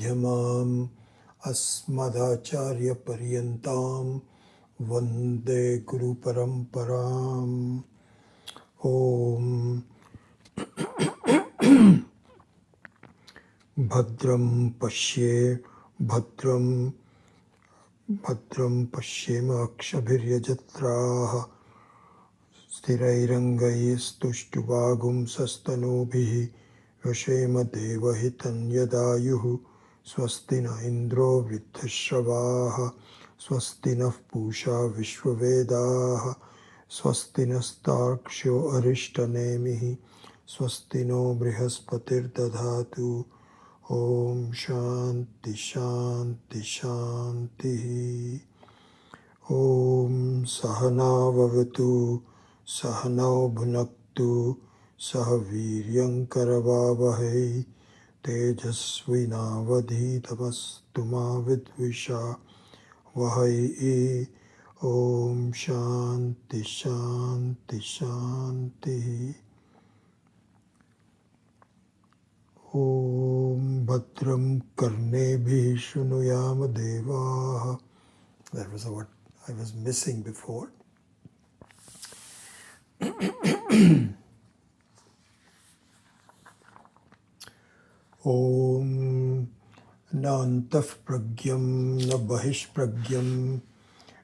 madhyamam asmadacharya paryantam vande guru paramparam. Om Bhadram Pashyema Akshabhiryajatraha Stirairangaistushtuvagum Sastanubhihi Yoshema Devahitan Yadayuhu Swastina Indro Vriddhashravaha Swastina Pusha Vishwavedaha Swastina Starksho Arishtanemihi Swastino Brihaspatir Dadhatu. Om Shanti Shanti Shanti. Om Sahana Vavatu Sahanau Bhunaktu Sahaviryam Karavavahai Tejasvinavadhitamastu ma vidvisha Vahai. Om Shanti Shanti Shanti. Om Bhadram Karnebhi Shunuyama Devaha. That was what I was missing before. Om Na Antaf Pragyam Na Bahish Pragyam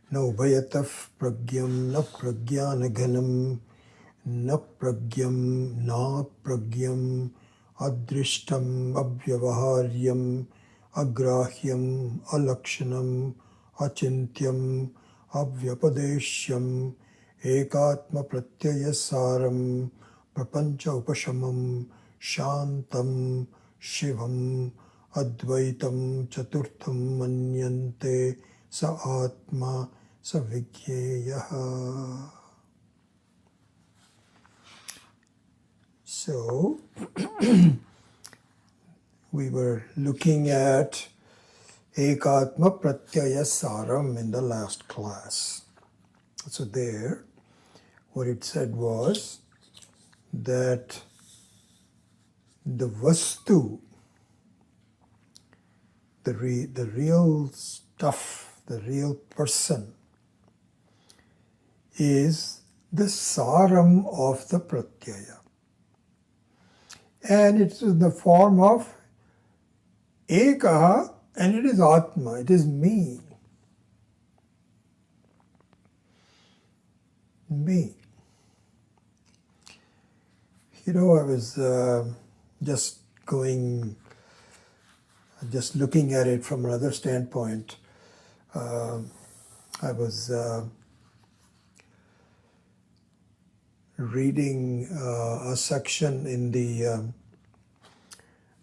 Na Ubhayataf Pragyam Na Pragyanaganam Na Pragyam Na Pragyam Adrishtam Abhyavaharyam Agrahyam Alakshanam Achintyam Avyapadeshyam Ekatma Pratyayasaram Prapancha Upashamam Shantam Shivam Advaitam Chaturtham Manyante Sa Atma Sa Vigyeyaha. So, we were looking at Ekatma Pratyaya Saram in the last class. So there, what it said was that the Vastu, the real stuff, the real person, is the Saram of the Pratyaya. And it's in the form of Ekaha, and it is Atma, it is me. Me. You know, I was just looking at it from another standpoint. I was reading a section in the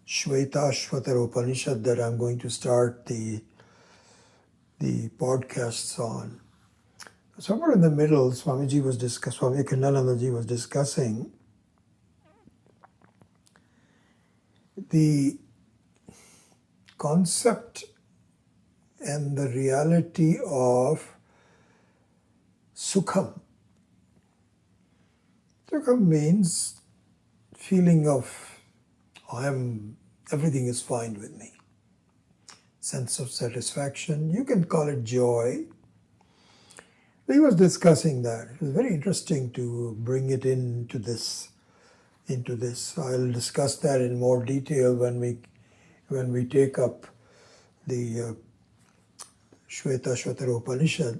Shvetashvatara Upanishad that I'm going to start the podcasts on. Somewhere in the middle, Swami Khandanandaji was discussing the concept and the reality of Sukham. Sukham means feeling of everything is fine with me. Sense of satisfaction. You can call it joy. He was discussing that. It was very interesting to bring it into this. I'll discuss that in more detail when we take up the Shvetashvatara Upanishad.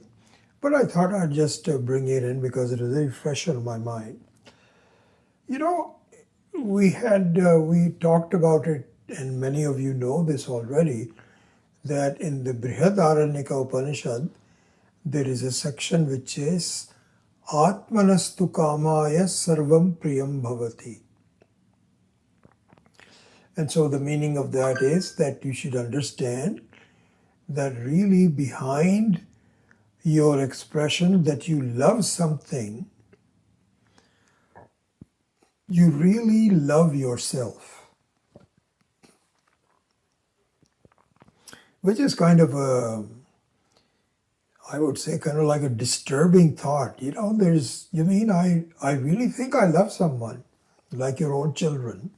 But I thought I'd just bring it in because it is very fresh on my mind. You know, we talked about it, and many of you know this already, that in the Brihadaranyaka Upanishad, there is a section which is Atmanastu Kamaya Sarvam Priyam Bhavati. And so the meaning of that is that you should understand that really behind your expression that you love something, you really love yourself. Which is kind of I would say kind of like a disturbing thought. You know, you mean I really think I love someone, like your own children.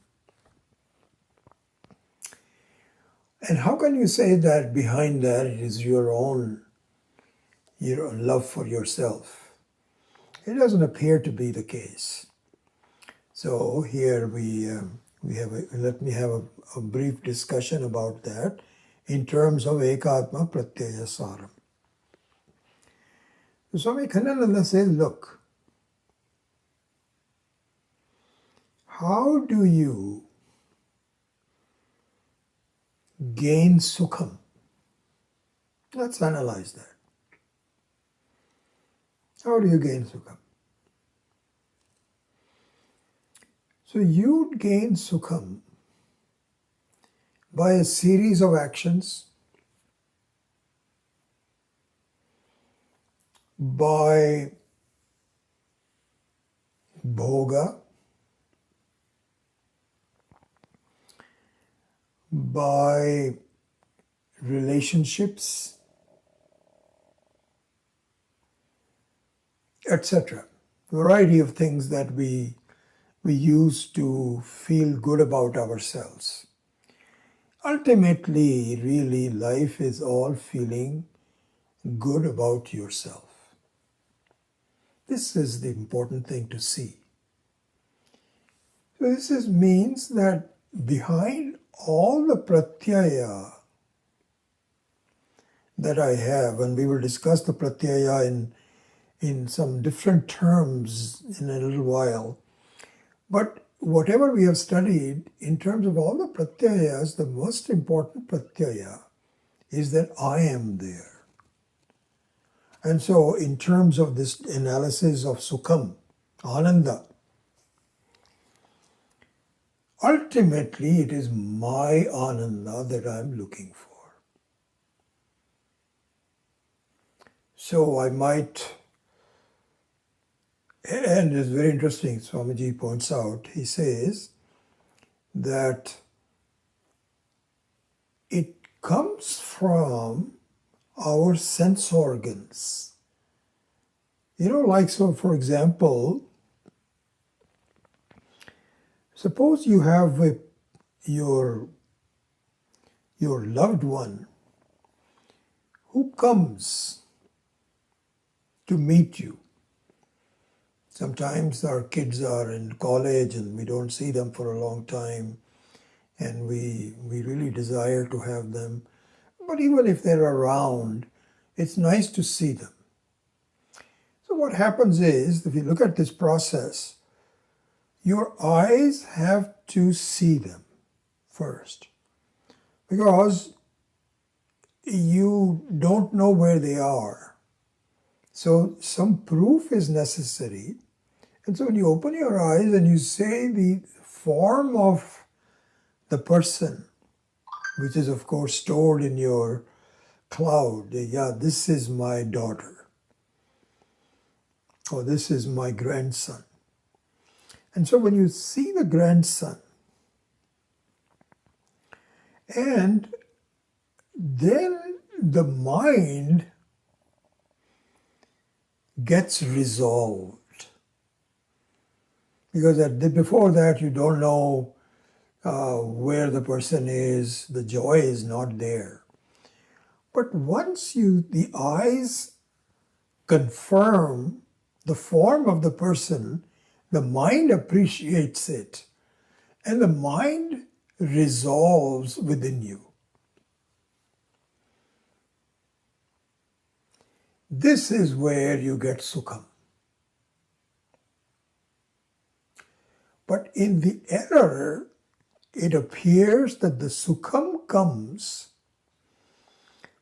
And how can you say that behind that it is your own love for yourself? It doesn't appear to be the case. So here let me have a brief discussion about that in terms of Ekatma Pratyaya Saram. So Swami Khanananda says, look, how do you gain sukham? Let's analyze that. How do you gain sukham? So you gain sukham by a series of actions, by bhoga, by relationships, etc. Variety of things that we use to feel good about ourselves. Ultimately, really, life is all feeling good about yourself. This is the important thing to see. So this means that behind all the pratyaya that I have, and we will discuss the pratyaya in some different terms in a little while, but whatever we have studied, in terms of all the pratyayas, the most important pratyaya is that I am there. And so in terms of this analysis of sukham, ananda, ultimately it is my ananda that I'm looking for. So I might, and it's very interesting, Swamiji points out, he says that it comes from our sense organs. Like, so for example, suppose you have your loved one who comes to meet you. Sometimes our kids are in college and we don't see them for a long time, and we really desire to have them. But even if they're around, it's nice to see them. So what happens is, if you look at this process, your eyes have to see them first, because you don't know where they are. So some proof is necessary. And so when you open your eyes and you say the form of the person, which is of course stored in your cloud, yeah, this is my daughter, or this is my grandson. And so when you see the grandson, and then the mind gets resolved, because before that you don't know where the person is, the joy is not there. But once the eyes confirm the form of the person, the mind appreciates it, and the mind resolves within you. This is where you get sukham. But in the error, it appears that the sukham comes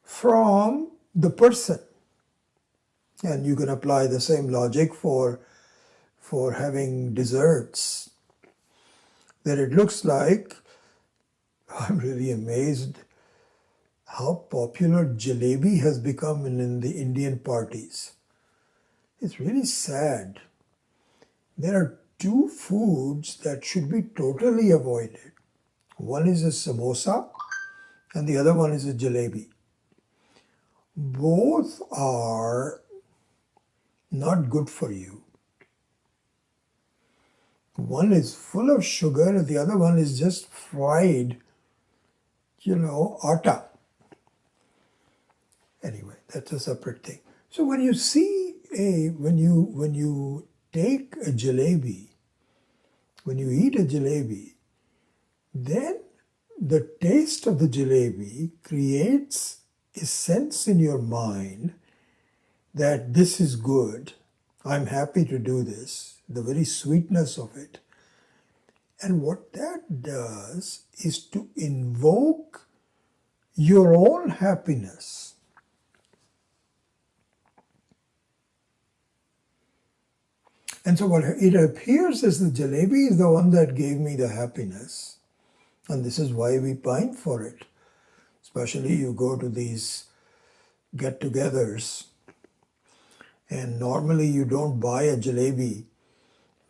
from the person. And you can apply the same logic for having desserts. That it looks like, I'm really amazed how popular jalebi has become in the Indian parties. It's really sad. There are two foods that should be totally avoided. One is a samosa and the other one is a jalebi. Both are not good for you. One is full of sugar and the other one is just fried atta. Anyway, that's a separate thing. So when you see when you take a jalebi, when you eat a jalebi, then the taste of the jalebi creates a sense in your mind that this is good, I'm happy to do this, the very sweetness of it. And what that does is to invoke your own happiness. And so what it appears is the jalebi is the one that gave me the happiness. And this is why we pine for it. Especially you go to these get-togethers, and normally you don't buy a jalebi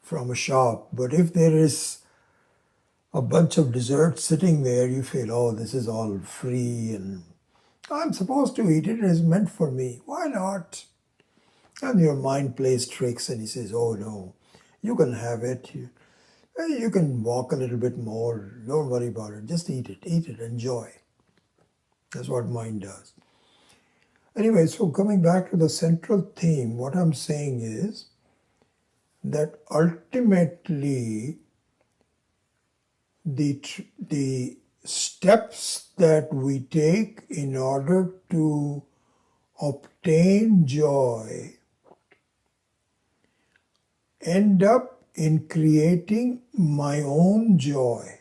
from a shop, but if there is a bunch of dessert sitting there, you feel, oh, this is all free and I'm supposed to eat it, it is meant for me. Why not? And your mind plays tricks and he says, oh no, you can have it. You can walk a little bit more. Don't worry about it. Just eat it, enjoy. That's what mind does. Anyway, so coming back to the central theme, what I'm saying is that ultimately the steps that we take in order to obtain joy end up in creating my own joy.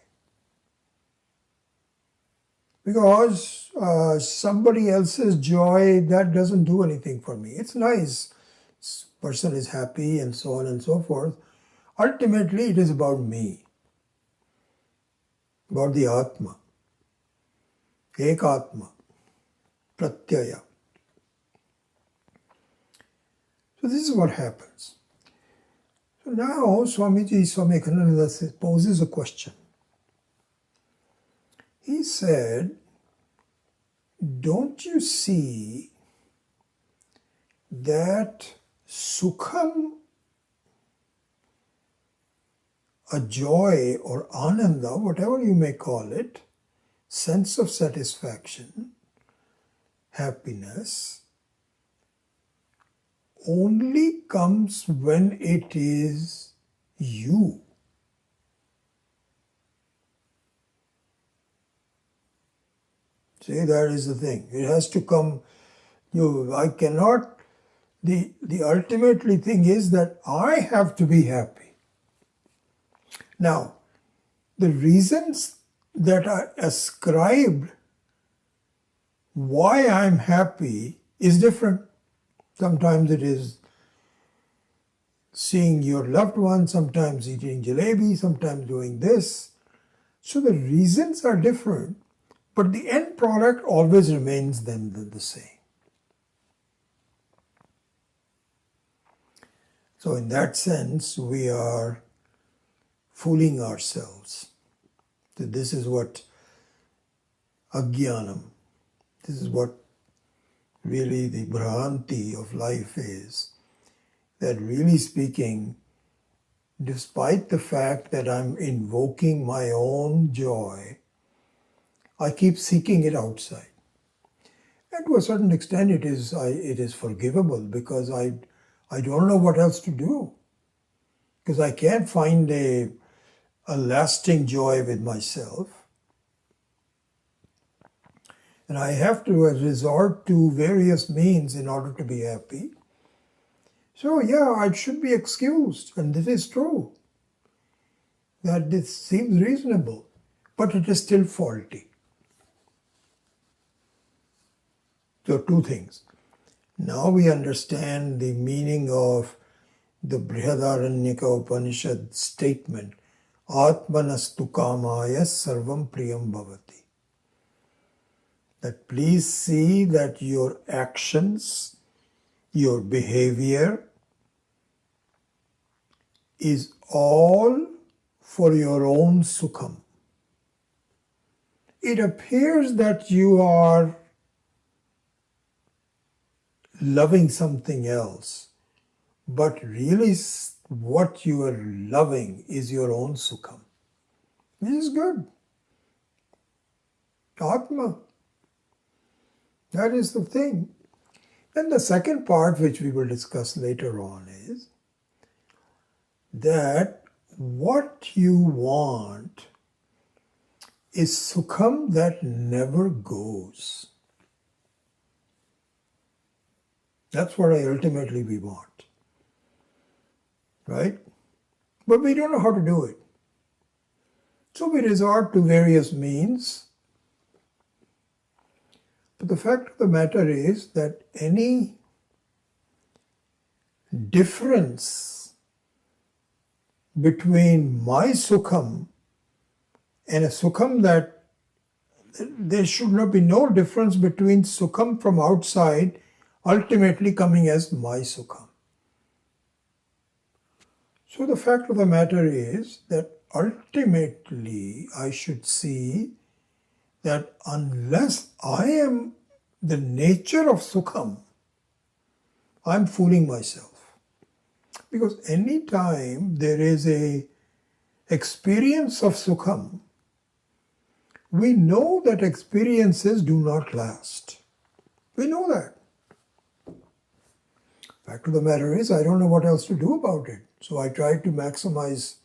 Because somebody else's joy, that doesn't do anything for me. It's nice, this person is happy and so on and so forth. Ultimately, it is about me, about the Atma, Ekatma, Pratyaya. So this is what happens. So now Swami Ekhananda poses a question. He said, don't you see that sukham, a joy or ananda, whatever you may call it, sense of satisfaction, happiness, only comes when it is you. See, that is the thing. It has to come. I cannot. The ultimately thing is that I have to be happy. Now, the reasons that are ascribed why I'm happy is different. Sometimes it is seeing your loved one, sometimes eating jalebi, sometimes doing this. So the reasons are different, but the end product always remains then the same. So in that sense, we are fooling ourselves. So this is what ajnanam, this is what really the bhranti of life is. That really speaking, despite the fact that I'm invoking my own joy, I keep seeking it outside. And to a certain extent it is forgivable because I don't know what else to do. Because I can't find a lasting joy with myself. And I have to resort to various means in order to be happy. So yeah, I should be excused, and this is true. That this seems reasonable, but it is still faulty. So two things. Now we understand the meaning of the Brihadaranyaka Upanishad statement, Atmanastu kamaya sarvam priyam bhavati. That please see that your actions, your behavior is all for your own sukham. It appears that you are loving something else, but really what you are loving is your own sukham. This is good. Atma. That is the thing. Then the second part, which we will discuss later on, is that what you want is sukham that never goes. That's what ultimately we want. Right? But we don't know how to do it. So we resort to various means. But the fact of the matter is that any difference between my sukham and a sukham that there should not be no difference between sukham from outside ultimately coming as my sukham. So the fact of the matter is that ultimately I should see that unless I am the nature of sukham, I'm fooling myself. Because any time there is a experience of sukham, we know that experiences do not last. We know that. Fact of the matter is, I don't know what else to do about it. So I try to maximize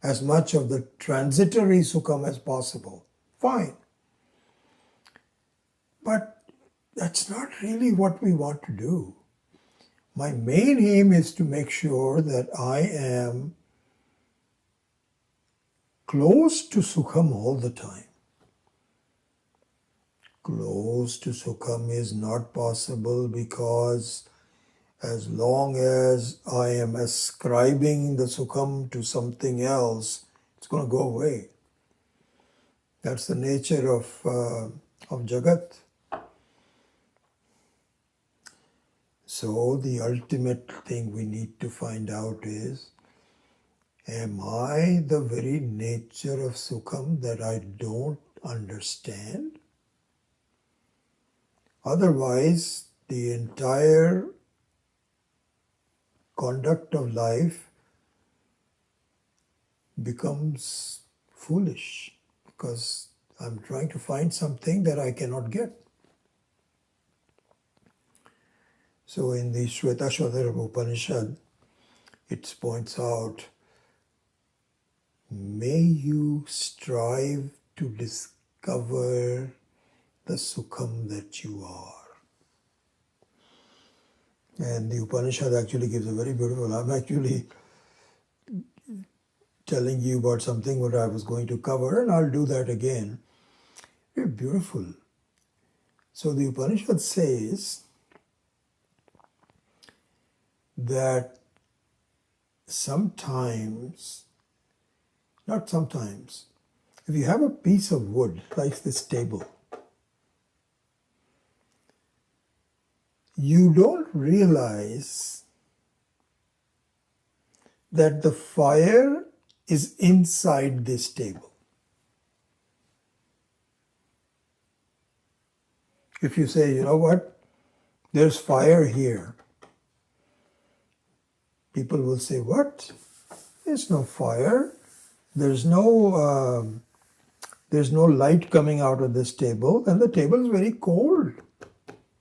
as much of the transitory sukham as possible. Fine. But that's not really what we want to do. My main aim is to make sure that I am close to sukham all the time. Close to sukham is not possible because as long as I am ascribing the sukham to something else, it's going to go away. That's the nature of Jagat. So the ultimate thing we need to find out is, am I the very nature of sukham that I don't understand? Otherwise, the entire conduct of life becomes foolish because I'm trying to find something that I cannot get. So in the Shvetashvatara Upanishad, it points out, may you strive to discover the sukham that you are. And the Upanishad actually gives a very beautiful, I'm actually telling you about something what I was going to cover, and I'll do that again. Very beautiful. So the Upanishad says that sometimes, not sometimes, if you have a piece of wood like this table, you don't realize that the fire is inside this table. If you say, you know what, there's fire here, people will say, what? There's no fire. There's no light coming out of this table, and the table is very cold.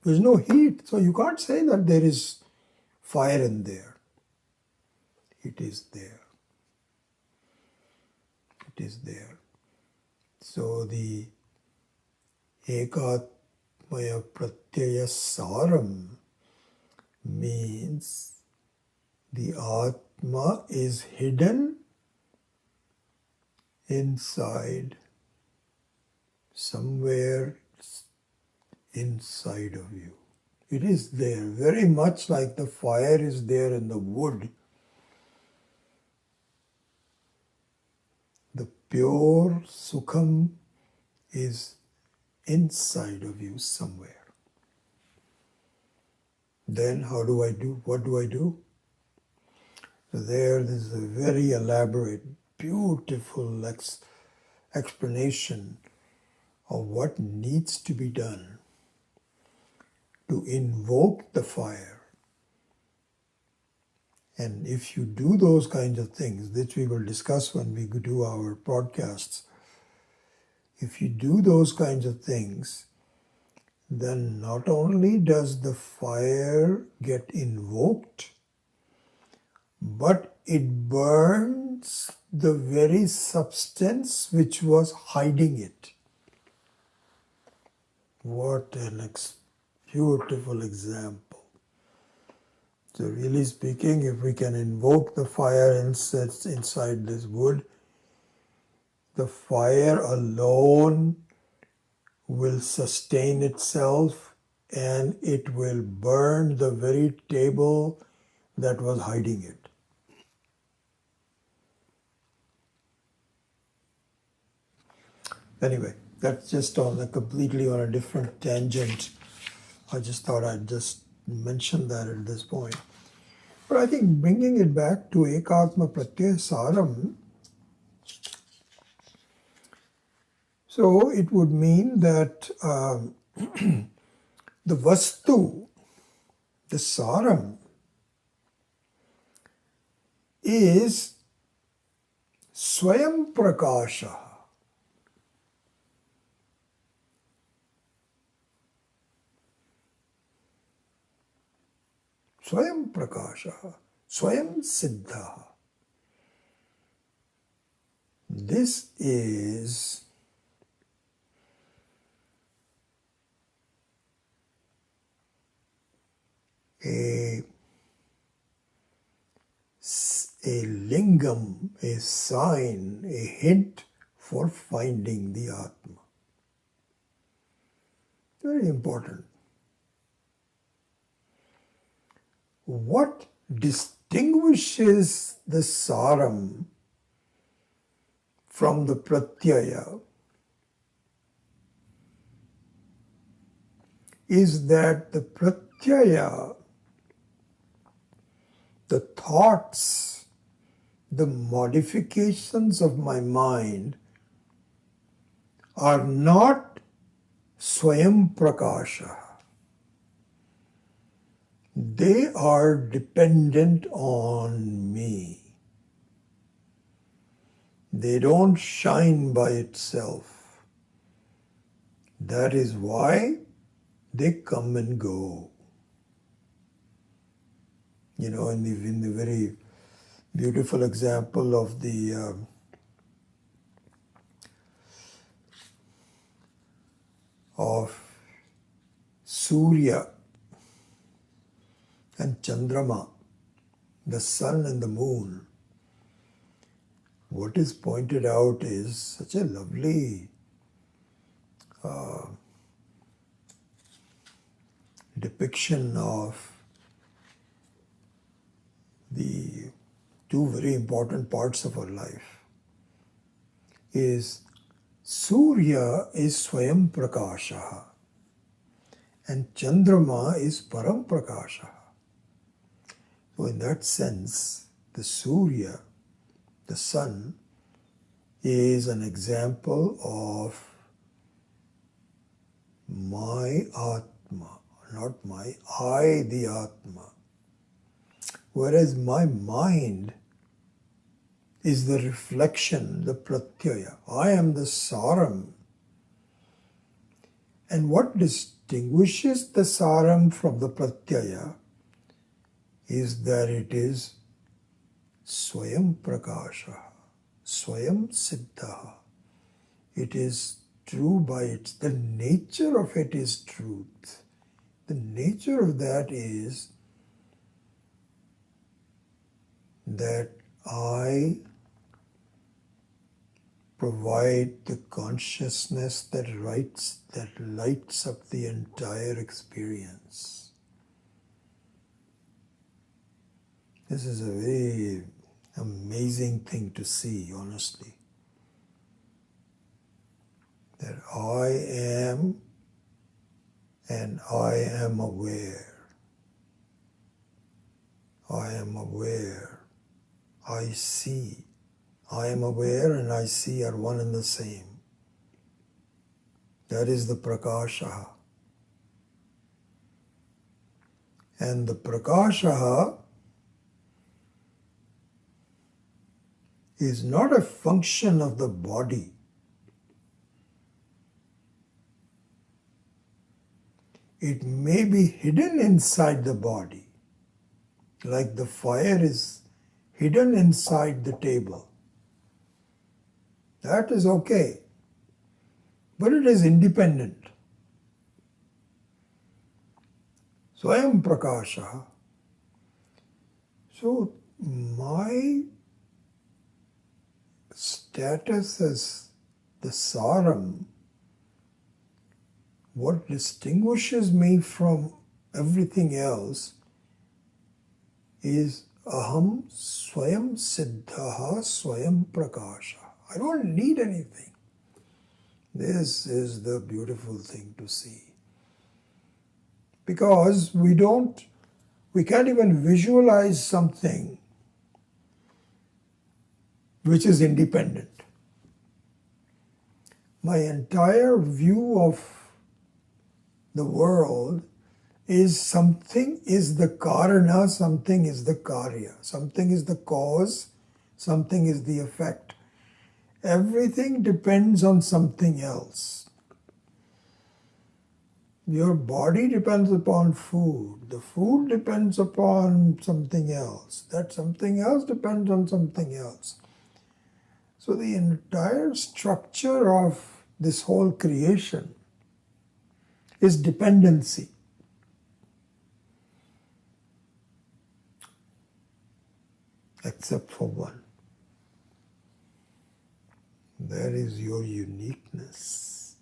There's no heat. So you can't say that there is fire in there. It is there. It is there. So the Ekatmaya Pratyaya Saram means the Atma is hidden inside, somewhere inside of you. It is there, very much like the fire is there in the wood. The pure sukham is inside of you somewhere. Then how do I do? What do I do? So there is a very elaborate, beautiful explanation of what needs to be done to invoke the fire. And if you do those kinds of things, which we will discuss when we do our podcasts, If you do those kinds of things, then not only does the fire get invoked, but it burns the very substance which was hiding it. What an beautiful example. So really speaking, if we can invoke the fire inside this wood, the fire alone will sustain itself and it will burn the very table that was hiding it. Anyway, that's just completely on a different tangent. I just thought I'd just mention that at this point. But I think bringing it back to Ekatma Pratyaya Saram, so it would mean that the Vastu, the Saram, is Swayam Prakasha. Swayam Prakasha, Swayam Siddha. This is a lingam, a sign, a hint for finding the Atma. Very important. What distinguishes the Saram from the Pratyaya is that the Pratyaya, the thoughts, the modifications of my mind are not Swayam Prakasha. They are dependent on me. They don't shine by itself. That is why they come and go. You know, in the very beautiful example of the of Surya and Chandrama, the sun and the moon, what is pointed out is such a lovely depiction of the two very important parts of our life. Is Surya is Swayam Prakasha and Chandrama is Param Prakasha. So in that sense, the Surya, the sun, is an example of my Atma, not my I, the Atma. Whereas my mind is the reflection, the Pratyaya. I am the Saram. And what distinguishes the Saram from the Pratyaya is that it is Swayam Prakasha, Swayam Siddha. It is true by its, the nature of it is truth. The nature of that is that I provide the consciousness that lights up the entire experience. This is a very amazing thing to see, honestly. That I am and I am aware. I am aware. I see. I am aware and I see are one and the same. That is the Prakasha. And the Prakasha is not a function of the body. It may be hidden inside the body, like the fire is hidden inside the table. That is okay, but it is independent. Swayam Prakasha. So my status as the Saram, what distinguishes me from everything else is Aham Swayam Siddhaha Swayam Prakasha. I don't need anything. This is the beautiful thing to see. Because we can't even visualize something which is independent. My entire view of the world is something is the karana, something is the karya, something is the cause, something is the effect. Everything depends on something else. Your body depends upon food. The food depends upon something else. That something else depends on something else. So the entire structure of this whole creation is dependency. Except for one. That is your uniqueness.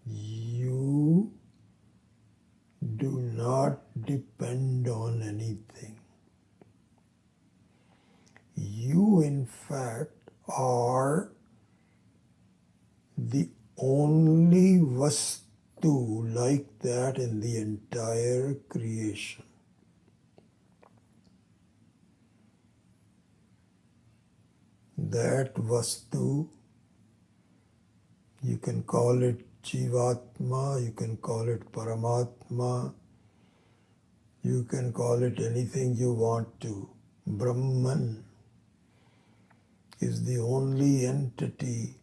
You do not depend on anything. You, in fact, are the only vastu like that in the entire creation. That vastu, you can call it Jivatma, you can call it Paramatma, you can call it anything you want to. Brahman is the only entity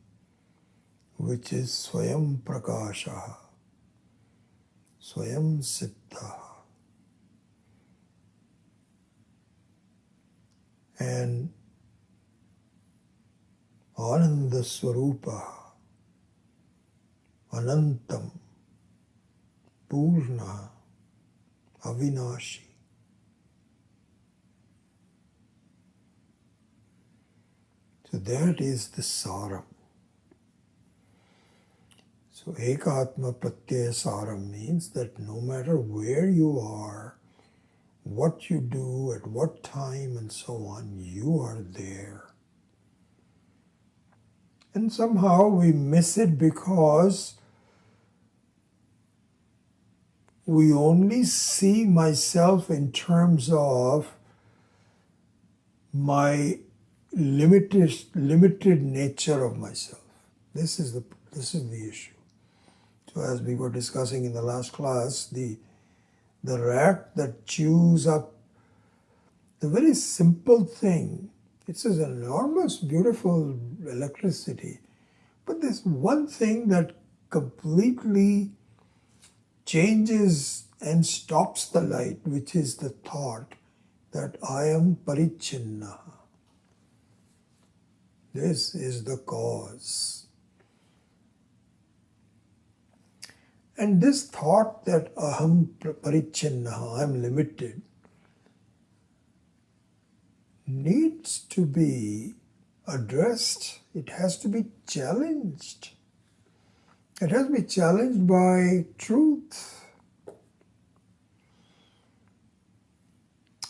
which is Swayam Prakasha, Swayam Siddha. And Ananda Swarupa, Anantam, Purna, Avinashi. So that is the Saram. So Ekatma Pratyaya Saram means that no matter where you are, what you do, at what time and so on, you are there. And somehow we miss it because we only see myself in terms of my limited nature of myself. This is the issue. So as we were discussing in the last class, the rat that chews up the very simple thing, it's this enormous, beautiful electricity, but there's one thing that completely changes and stops the light, which is the thought that I am parichinna. This is the cause. And this thought that aham parichinna, I am limited, needs to be addressed. It has to be challenged. It has to be challenged by truth.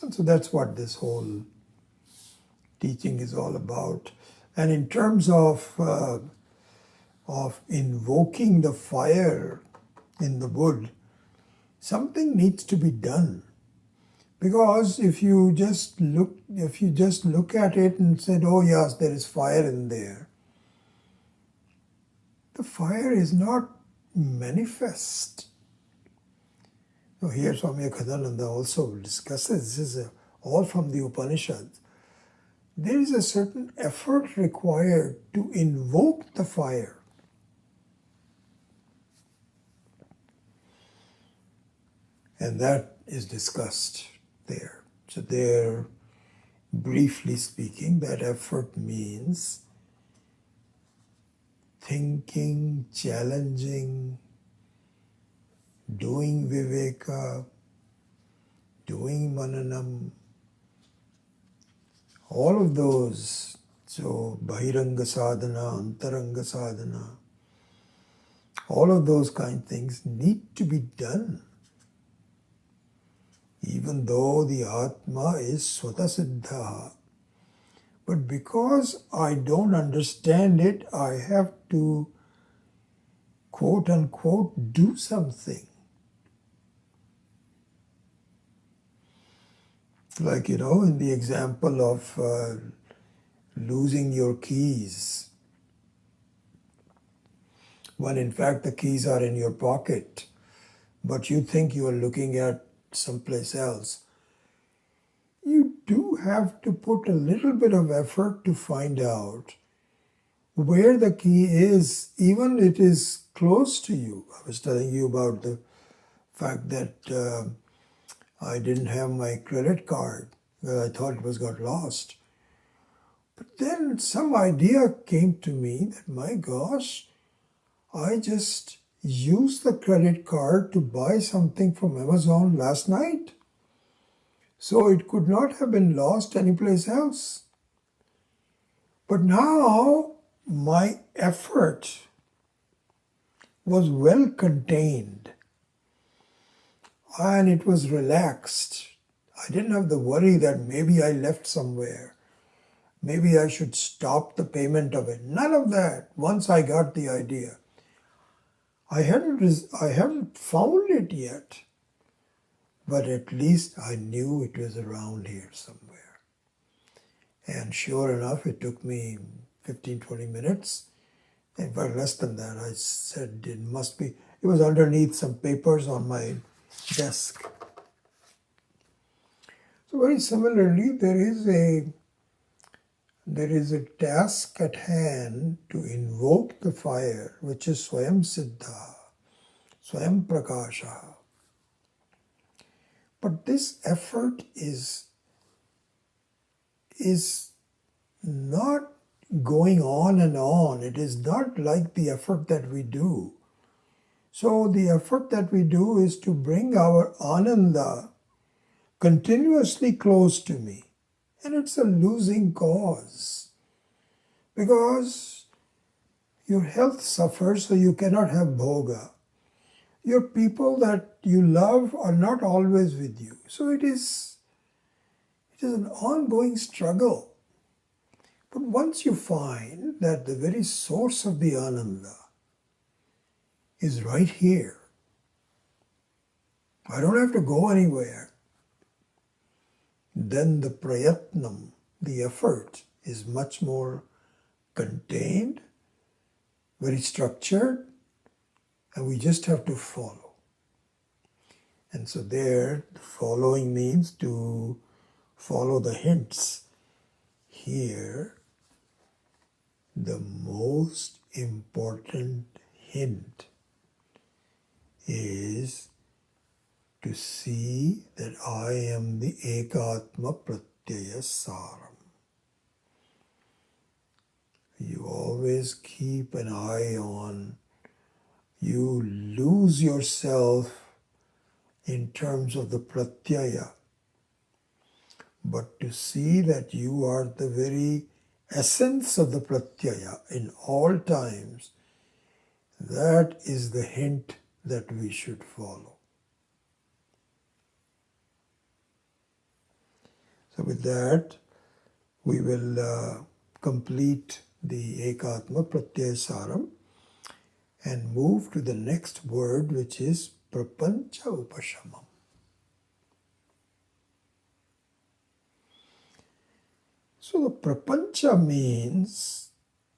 And so that's what this whole teaching is all about. And in terms of invoking the fire in the wood, something needs to be done. Because if you just look at it and said, oh yes, there is fire in there, the fire is not manifest. So here Swami Akhadananda also discusses, this is all from the Upanishads. There is a certain effort required to invoke the fire. And that is discussed there. So there, briefly speaking, that effort means thinking, challenging, doing viveka, doing mananam, all of those. So bahiranga sadhana, antaranga sadhana, all of those kind of things need to be done. Even though the Atma is Swatasiddha. But because I don't understand it, I have to, quote unquote, do something. Like, in the example of losing your keys, when in fact the keys are in your pocket, but you think you are looking at someplace else. You do have to put a little bit of effort to find out where the key is, even it is close to you. I was telling you about the fact that I didn't have my credit card because I thought it was got lost. But then some idea came to me that, my gosh, I just used the credit card to buy something from Amazon last night. So it could not have been lost anyplace else. But now my effort was well contained and it was relaxed. I didn't have the worry that maybe I left somewhere. Maybe I should stop the payment of it. None of that. Once I got the idea. I haven't found it yet. But at least I knew it was around here somewhere. And sure enough, it took me 15-20 minutes. In fact, less than that. I said it must be. It was underneath some papers on my desk. So very similarly, there is a task at hand to invoke the fire, which is Swayam Siddha, Swayam Prakasha. But this effort is not going on and on. It is not like the effort that we do. So the effort that we do is to bring our Ananda continuously close to me. And it's a losing cause. Because your health suffers, so you cannot have bhoga. Your people that you love are not always with you. So it is an ongoing struggle. But once you find that the very source of the Ananda is right here, I don't have to go anywhere, then the prayatnam, the effort, is much more contained, very structured, and we just have to follow. And so there, the following means to follow the hints. Here, the most important hint is to see that I am the Ekatma Pratyaya Saram. You always keep an eye on, you lose yourself in terms of the Pratyaya, but to see that you are the very essence of the Pratyaya in all times, that is the hint that we should follow. So with that, we will complete the Ekatma Pratyaya Saram and move to the next word, which is Prapancha Upashamam. So the Prapancha means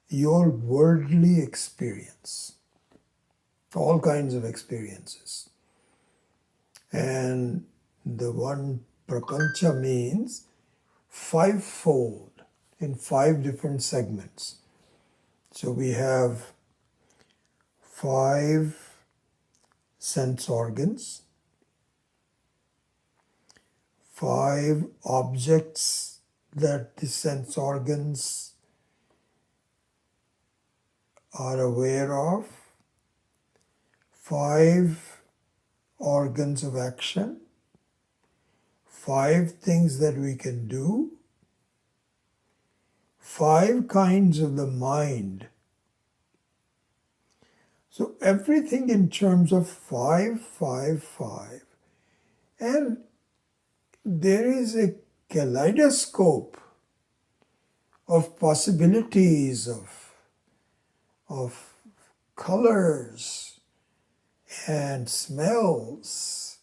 your worldly experience, all kinds of experiences. And the one Prapancha means fivefold in 5 different segments. So we have 5 sense organs, 5 objects that the sense organs are aware of, 5 organs of action, 5 things that we can do, 5 kinds of the mind. So everything in terms of 5, 5, 5. And there is a kaleidoscope of possibilities, of colors and smells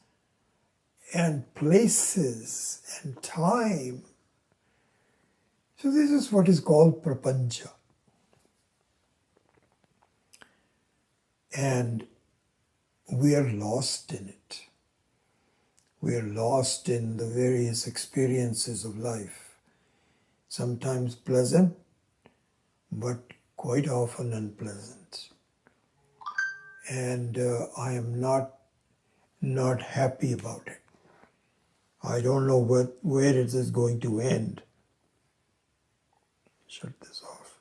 and places and time. So this is what is called prapancha. And we are lost in it. We are lost in the various experiences of life, sometimes pleasant, but quite often unpleasant. And I am not happy about it. I don't know where it is going to end. Shut this off.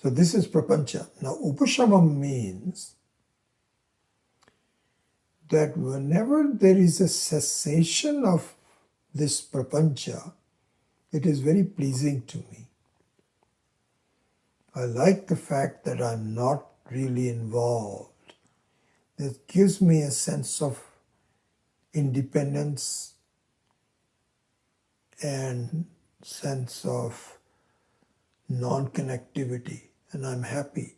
So this is prapancha. Now upashamam means that whenever there is a cessation of this prapancha, it is very pleasing to me. I like the fact that I'm not really involved. It gives me a sense of independence and sense of non-connectivity, and I'm happy.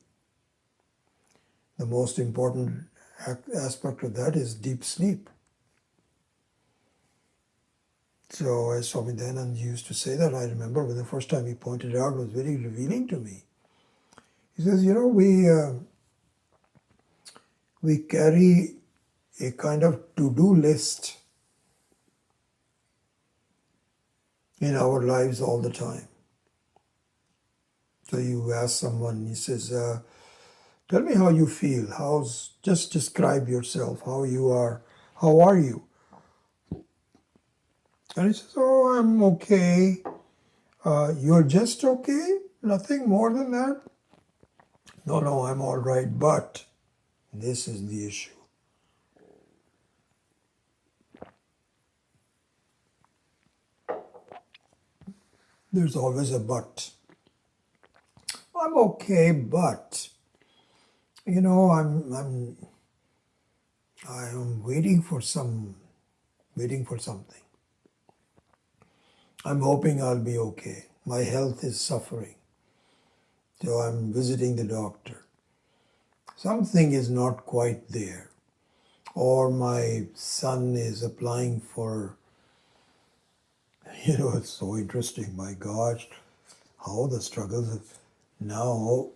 The most important aspect of that is deep sleep. So as Swami Dayananda used to say that, I remember when the first time he pointed it out, it was very revealing to me. He says, you know, we carry a kind of to-do list in our lives all the time. So you ask someone, he says, tell me how you feel. Just describe yourself, how you are. How are you? And he says, oh, I'm okay. You're just okay? Nothing more than that? No, I'm all right, but this is the issue. There's always a but. I'm okay, but you know, I'm waiting for something. I'm hoping I'll be okay. My health is suffering, so I'm visiting the doctor. Something is not quite there, or my son is applying for. You know, it's so interesting. My gosh, how the struggles of now.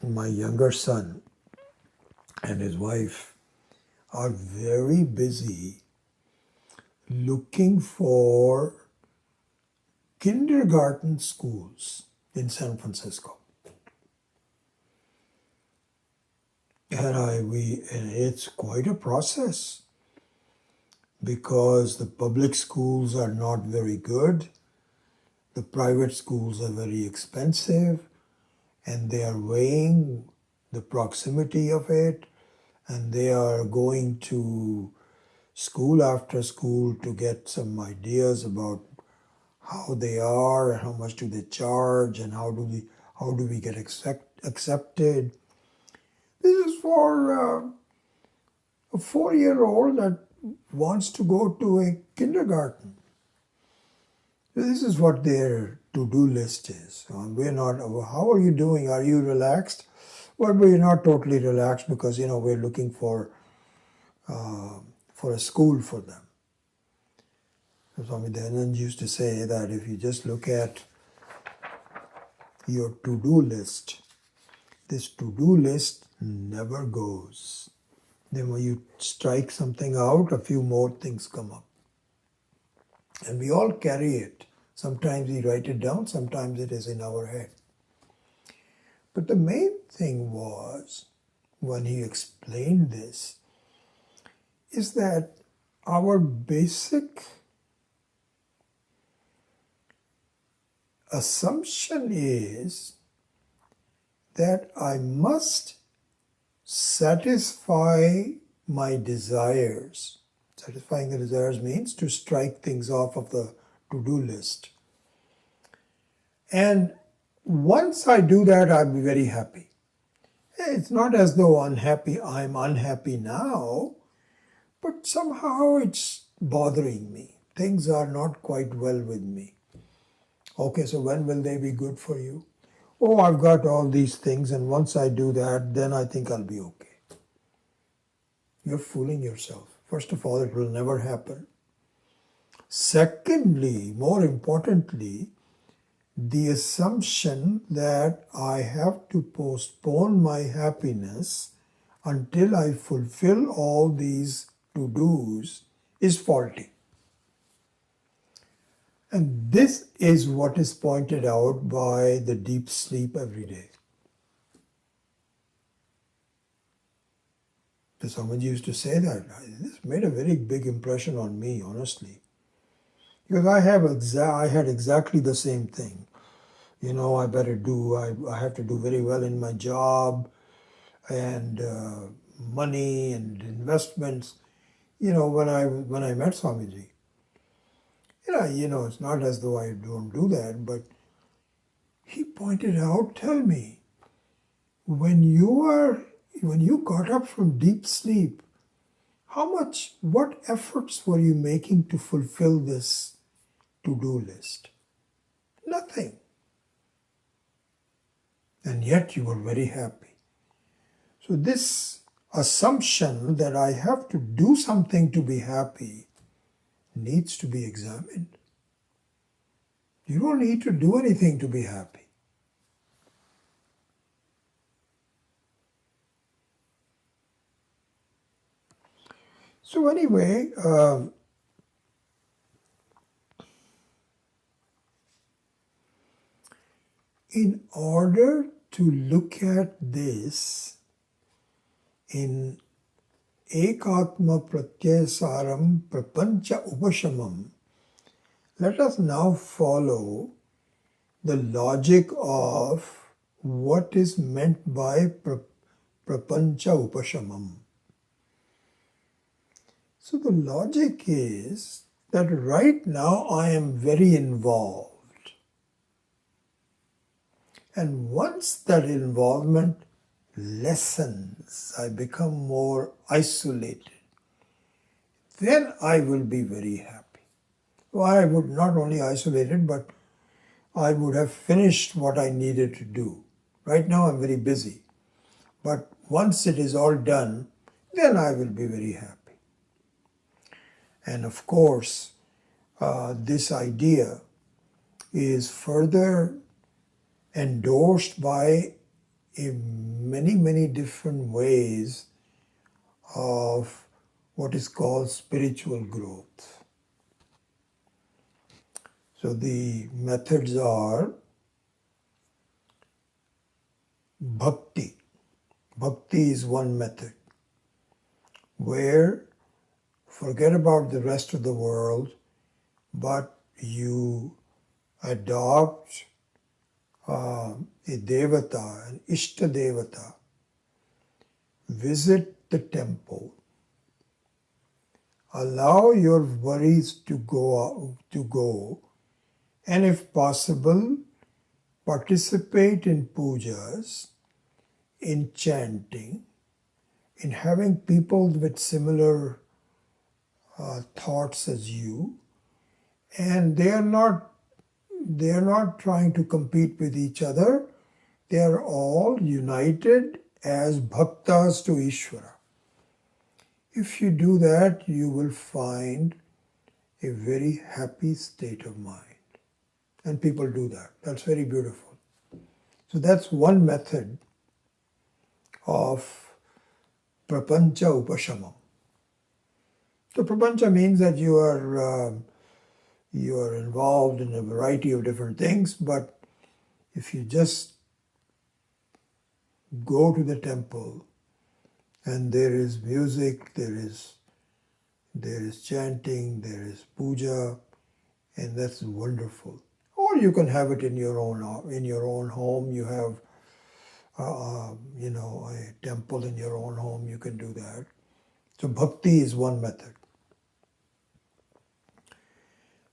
My younger son and his wife are very busy looking for kindergarten schools in San Francisco. And it's quite a process because the public schools are not very good, the private schools are very expensive, and they are weighing the proximity of it, and they are going to school after school to get some ideas about how they are, how much do they charge, and how do we get accepted. This is for a 4-year-old that wants to go to a kindergarten. This is what their to-do list is. We're not. How are you doing? Are you relaxed? Well, we're not totally relaxed because we're looking for a school for them. Swami Dayananda used to say that if you just look at your to-do list, this to-do list never goes. Then when you strike something out, a few more things come up. And we all carry it. Sometimes we write it down, sometimes it is in our head. But the main thing was, when he explained this, is that our basic assumption is that I must satisfy my desires. Satisfying the desires means to strike things off of the to-do list. And once I do that, I'll be very happy. It's not as though I'm unhappy now, but somehow it's bothering me. Things are not quite well with me. Okay, so when will they be good for you? Oh, I've got all these things, and once I do that, then I think I'll be okay. You're fooling yourself. First of all, it will never happen. Secondly, more importantly, the assumption that I have to postpone my happiness until I fulfill all these to-dos is faulty. And this is what is pointed out by the deep sleep every day. So someone used to say that. This made a very big impression on me, honestly. Because I had exactly the same thing. I have to do very well in my job, and money and investments. When I met Swamiji, it's not as though I don't do that, but he pointed out, tell me, when you got up from deep sleep, what efforts were you making to fulfill this to-do list? Nothing. And yet you were very happy. So this assumption that I have to do something to be happy needs to be examined. You don't need to do anything to be happy. So anyway, in order to look at this in Ekatma Pratyasaram Prapancha Upashamam, let us now follow the logic of what is meant by Prapancha Upashamam. So the logic is that right now I am very involved. And once that involvement lessens, I become more isolated, then I will be very happy. Well, I would not only isolated, but I would have finished what I needed to do. Right now I'm very busy. But once it is all done, then I will be very happy. And of course, this idea is further endorsed by many, many different ways of what is called spiritual growth. So the methods are bhakti. Bhakti is one method where forget about the rest of the world, but you adopt a devata, an ishta devata, visit the temple, allow your worries to go, and if possible, participate in pujas, in chanting, in having people with similar thoughts as you, and they are not trying to compete with each other. They are all united as bhaktas to Ishvara. If you do that, you will find a very happy state of mind. And people do that. That's very beautiful. So that's one method of prapancha upashamam. So prapancha means that you are involved in a variety of different things, but if you just go to the temple and there is music, there is chanting, there is puja, and that's wonderful. Or you can have it in your own home. You have a temple in your own home. You can do that. So bhakti is one method.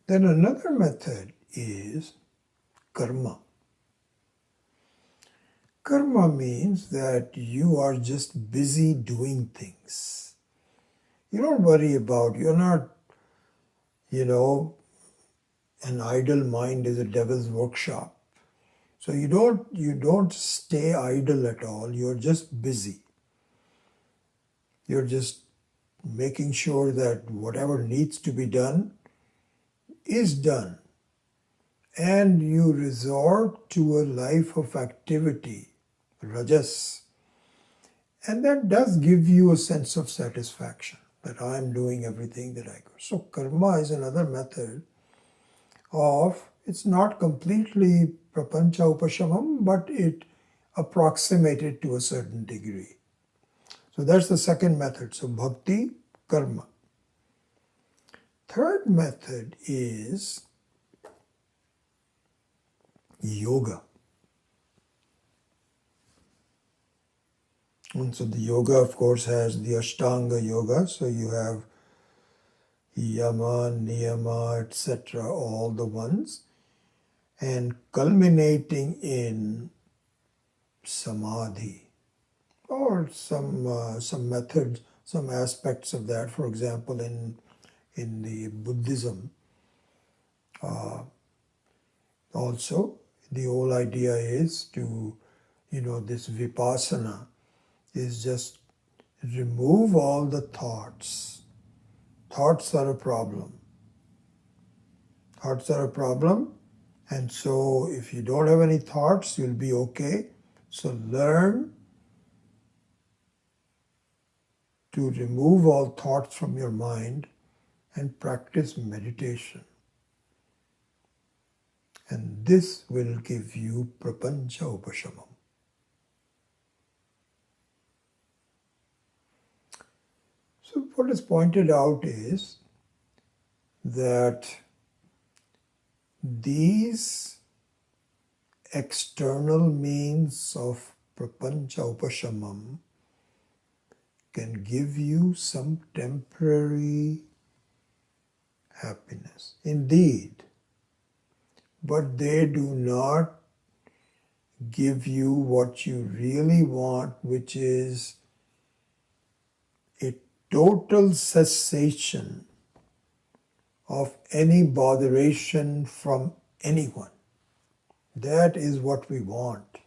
Then another method is karma. Karma means that you are just busy doing things. You don't worry about, you're not, an idle mind is a devil's workshop. So you don't stay idle at all. You're just busy. You're just making sure that whatever needs to be done is done. And you resort to a life of activity, rajas. And that does give you a sense of satisfaction that I'm doing everything that I could. So karma is another method of, it's not completely prapancha upashamam, but it approximated to a certain degree. So that's the second method. So bhakti, karma. Third method is yoga. And so the yoga, of course, has the Ashtanga yoga. So you have yama, niyama, etc., all the ones, and culminating in samadhi, or some methods, some aspects of that. For example, in the Buddhism, also the whole idea is to, this vipassana is just remove all the thoughts. Thoughts are a problem. Thoughts are a problem. And so if you don't have any thoughts, you'll be okay. So learn to remove all thoughts from your mind and practice meditation. And this will give you prapancha upashamam. So what is pointed out is that these external means of prapancha upashamam can give you some temporary happiness. Indeed, but they do not give you what you really want, which is a total cessation of any botheration from anyone. That is what we want.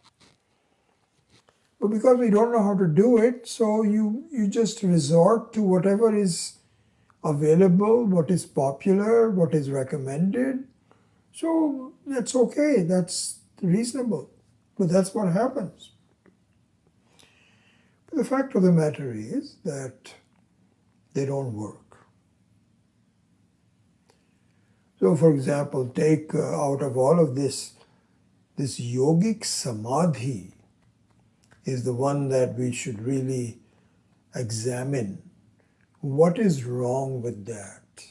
But because we don't know how to do it, so you just resort to whatever is available, what is popular, what is recommended. So that's okay, that's reasonable. But that's what happens. But the fact of the matter is that they don't work. So for example, take out of all of this yogic samadhi is the one that we should really examine. What is wrong with that?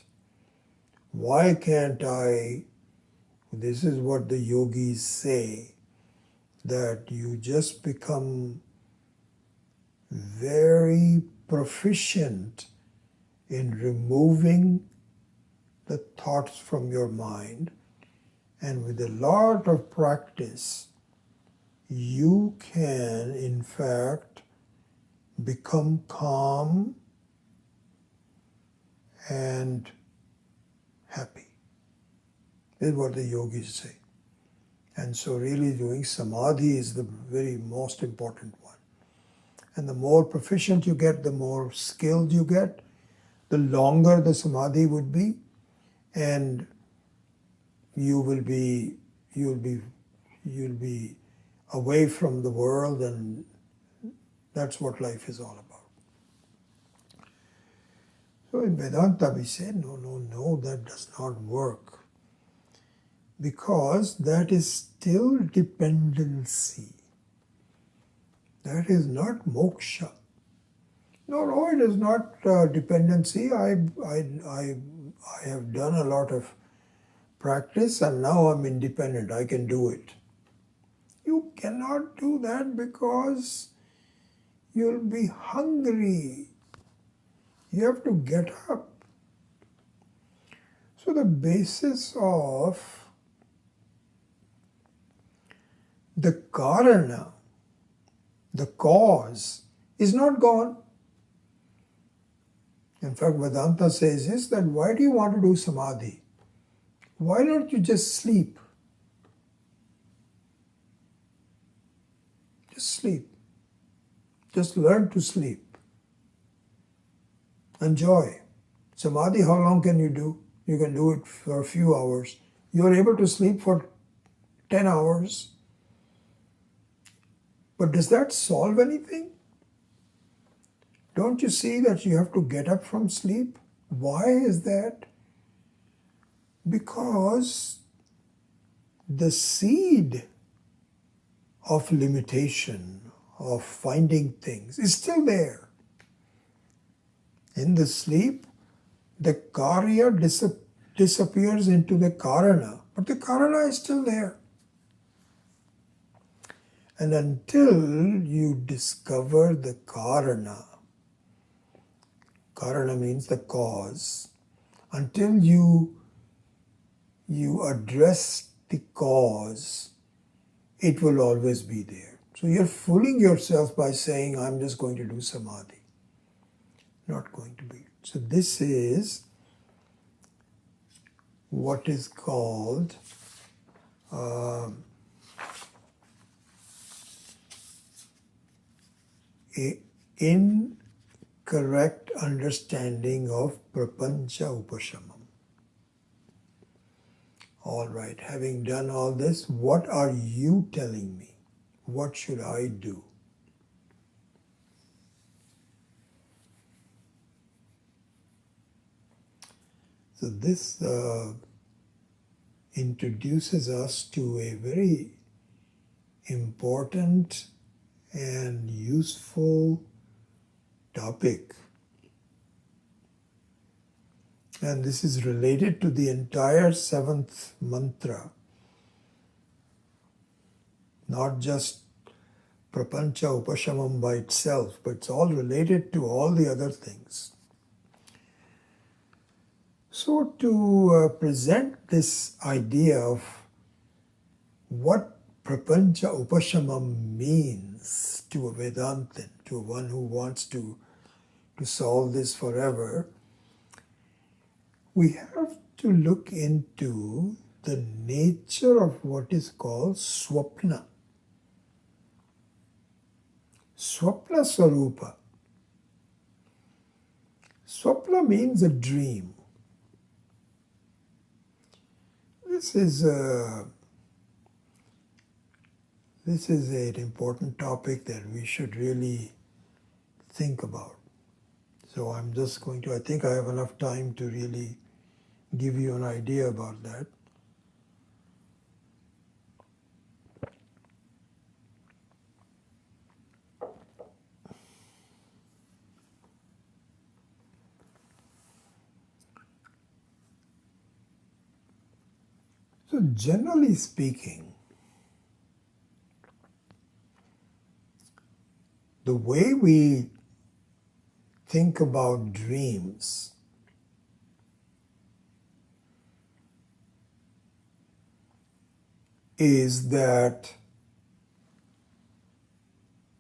Why can't I? This is what the yogis say, that you just become very proficient in removing the thoughts from your mind, and with a lot of practice you can in fact become calm and happy. This is what the yogis say. And so really doing samadhi is the very most important one. And the more proficient you get, the more skilled you get, the longer the samadhi would be, and you'll be away from the world, and that's what life is all about. So in Vedanta we say, no, that does not work. Because that is still dependency. That is not moksha. No, no, it is not dependency. I have done a lot of practice and now I'm independent. I can do it. You cannot do that because you'll be hungry. You have to get up. So the basis of the karana, the cause, is not gone. In fact, Vedanta says is that why do you want to do samadhi? Why don't you just sleep? Just sleep. Just learn to sleep. Enjoy. Samadhi, how long can you do? You can do it for a few hours. You are able to sleep for 10 hours. But does that solve anything? Don't you see that you have to get up from sleep? Why is that? Because the seed of limitation, of finding things, is still there. In the sleep, the karya disappears into the karana, but the karana is still there. And until you discover the karana means the cause, until you address the cause, it will always be there. So you're fooling yourself by saying, I'm just going to do samadhi. Not going to be. So this is what is called a incorrect understanding of prapancha upashamam. All right, having done all this, what are you telling me? What should I do? So this introduces us to a very important and useful topic. And this is related to the entire seventh mantra. Not just prapancha upashamam by itself, but it's all related to all the other things. So to present this idea of what prapancha upashamam means to a Vedantin, to one who wants to solve this forever, we have to look into the nature of what is called swapna. Swapna Swarupa. Swapna means a dream. This is an important topic that we should really think about. So I'm just going to, I think I have enough time to really give you an idea about that. So generally speaking, the way we think about dreams is that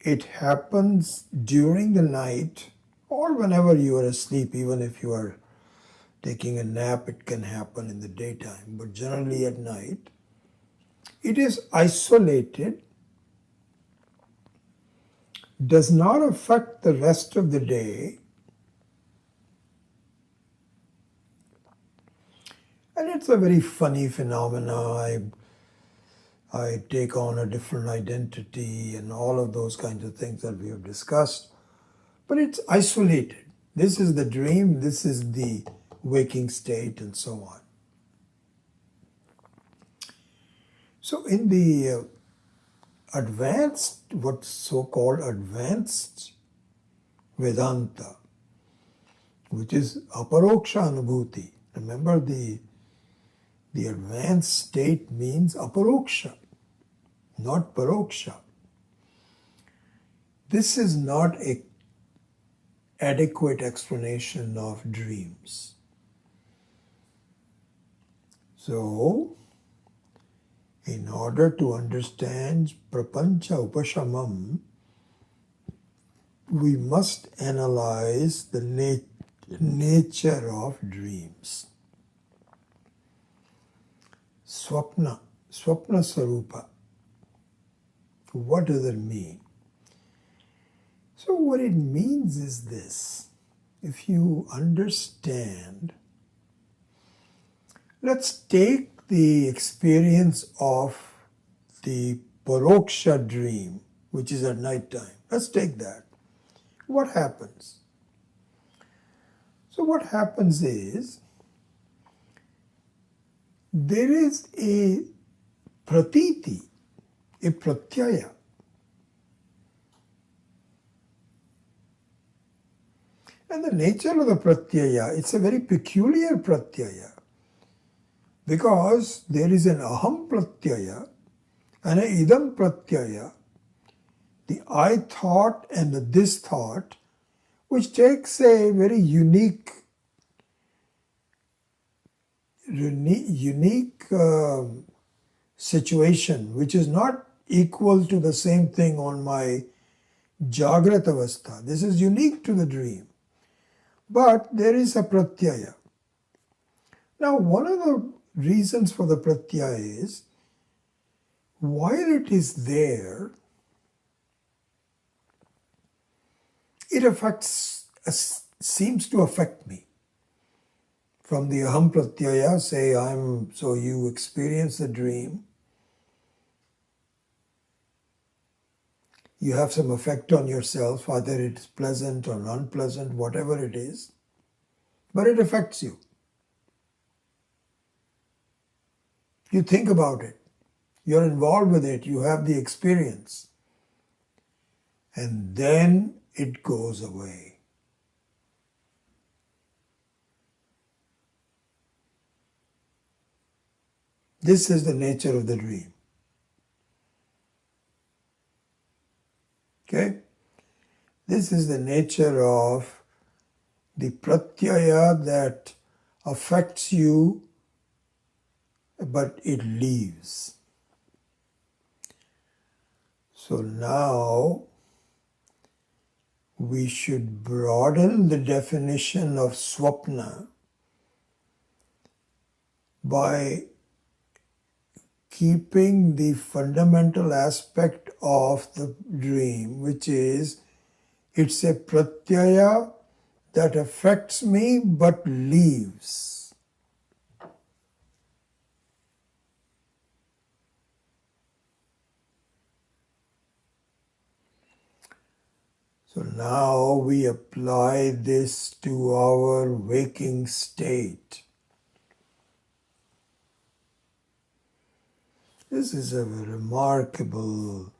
it happens during the night or whenever you are asleep. Even if you are taking a nap, it can happen in the daytime, but generally at night. It is isolated, does not affect the rest of the day, and it's a very funny phenomena. I take on a different identity and all of those kinds of things that we have discussed, but it's isolated. This is the dream, this is the waking state, and so on. So in the what's so-called advanced Vedanta, which is aparoksha anubhuti. Remember, the advanced state means aparoksha, not paroksha. This is not an adequate explanation of dreams. So, in order to understand prapancha upashamam, we must analyze the nature of dreams. Swapna sarupa. What does it mean? So what it means is this. If you understand, let's take the experience of the paroksha dream, which is at night time. Let's take that. What happens? So what happens is, there is a pratiti, a pratyaya. And the nature of the pratyaya, it's a very peculiar pratyaya, because there is an aham pratyaya and an idam pratyaya, the I thought and the this thought, which takes a very unique situation, which is not equal to the same thing on my Jagrat Avastha. This is unique to the dream. But there is a pratyaya. Now, one of the reasons for the pratyaya is, while it is there, it seems to affect me. From the aham pratyaya, say so you experience the dream, you have some effect on yourself, either it's pleasant or unpleasant, whatever it is, but it affects you. You think about it, you're involved with it, you have the experience, and then it goes away. This is the nature of the dream. Okay? This is the nature of the pratyaya that affects you, but it leaves. So now we should broaden the definition of swapna by keeping the fundamental aspect of the dream, which is it's a pratyaya that affects me but leaves. So now we apply this to our waking state. This is a remarkable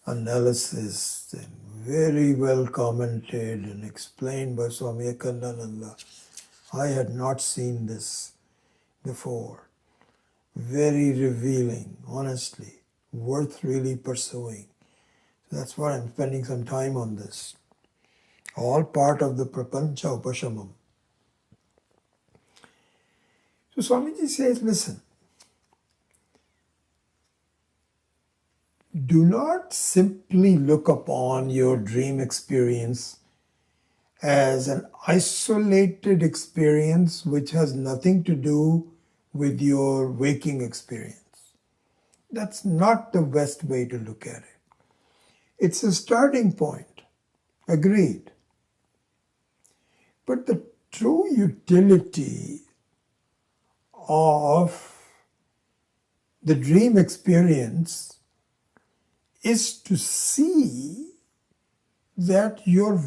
analysis and very well commented and explained by Swami Akhandananda. I had not seen this before. Very revealing, honestly, worth really pursuing. So that's why I'm spending some time on this. All part of the Prapancha Upashamam. So Swamiji says, listen, do not simply look upon your dream experience as an isolated experience which has nothing to do with your waking experience. That's not the best way to look at it. It's a starting point, agreed. But the true utility of the dream experience is to see that your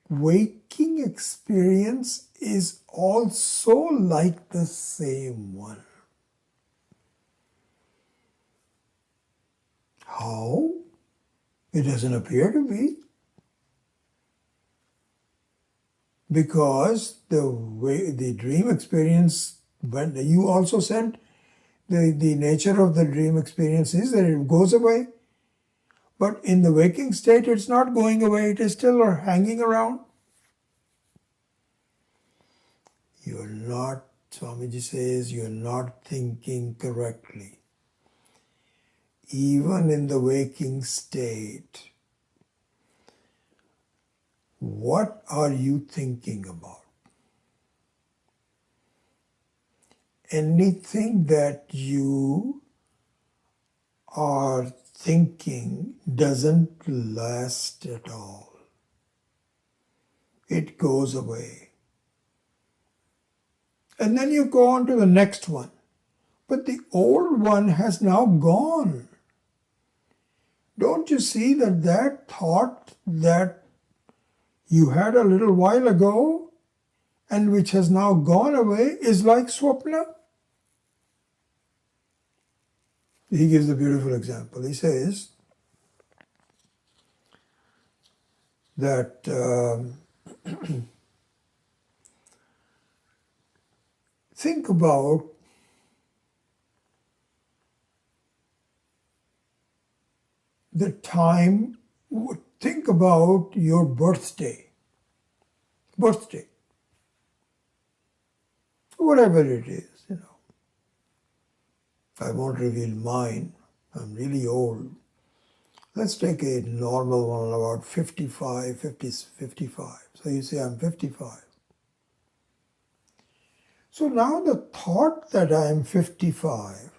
waking experience is also like the same one. How? It doesn't appear to be. Because the way the dream experience, when you also said the nature of the dream experience is that it goes away. But in the waking state, it's not going away, it is still hanging around. You're not, Swamiji says, you're not thinking correctly. Even in the waking state, what are you thinking about? Anything that you are thinking doesn't last at all. It goes away. And then you go on to the next one. But the old one has now gone. Don't you see that that thought that you had a little while ago and which has now gone away is like swapna? He gives a beautiful example. He says that think about the time, think about your birthday, whatever it is, I won't reveal mine, I'm really old. Let's take a normal one about 55. So you say I'm 55. So now the thought that I am 55,